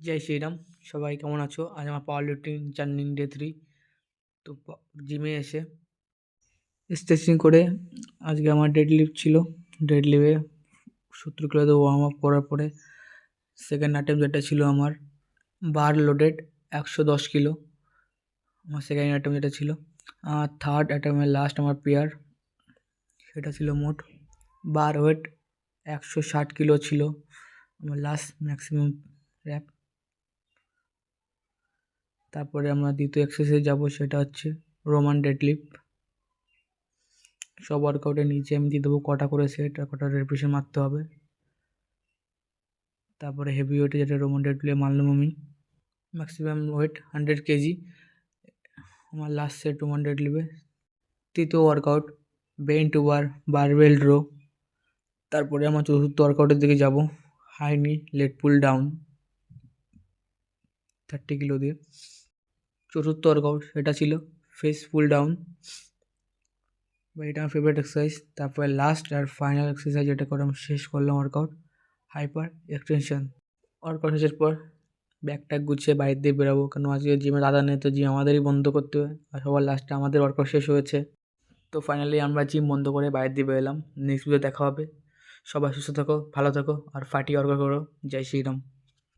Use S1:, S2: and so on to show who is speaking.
S1: জয় শ্রীরাম। সবাই কেমন আছো? আজ আমার পাওয়ার লিফটিং জার্নিং ডে 3। তো জিমে এসে স্ট্রেচিং করে আজকে আমার ডেড লিফট ছিল। ডেড লিফে 70 কিলো ওয়ার্ম আপ করার পরে সেকেন্ড অ্যাটেম্প যেটা ছিল আমার বার লোডেড 110 কিলো, আমার সেকেন্ড অ্যাটেম্প যেটা ছিল। আর থার্ড অ্যাটেম্পের লাস্ট আমার পেয়ার, সেটা ছিল মোট বার ওয়েট 160 কিলো ছিল আমার লাস্ট ম্যাক্সিমাম র্যাপ। তারপরে আমরা দ্বিতীয় এক্সারসাইজ যাব, সেটা হচ্ছে রোমান ডেডলিফট। সব ওয়ার্কআউটের নিচে আমি দিয়ে দেবো কটা করে সেট আর কটা রেপিটেশন মারতে হবে। তারপরে হেভি ওয়েটে যেটা রোমান ডেডলিফট মারলাম আমি, ম্যাক্সিমাম ওয়েট 100 কেজি আমার লাস্ট সেট রোমান ডেডলিফটে। তৃতীয় workout bent over barbell row. তারপরে আমার চতুর্থ ওয়ার্কআউটের দিকে যাব, হাই নি লেট পুল ডাউন 30 কিলো দিয়ে। চতুর্থ ওয়ার্কআউট সেটা ছিল ফেস পুল ডাউন, বা এটা আমার ফেভারিট এক্সারসাইজ। তারপরে লাস্ট আর ফাইনাল এক্সারসাইজ যেটা করে আমি শেষ করলাম ওয়ার্কআউট, হাইপার এক্সটেনশন। ওয়ার্কআউট শেষের পর ব্যাগটা গুছিয়ে বাইরে দিয়ে বেরোবো, কারণ আজকে জিমে দাদা নেই, তো জিম আমাদেরই বন্ধ করতে হবে। আর সবার লাস্টে আমাদের ওয়ার্কআউট শেষ হয়েছে, তো ফাইনালি আমরা জিম বন্ধ করে বাইরে দিয়ে বেরোলাম। নেক্সট ভিডিও দেখা হবে। সবাই সুস্থ থাকো, ভালো থাকো আর ফাটিয়ে ওয়ার্কআউট করো। জয় শ্রীরাম।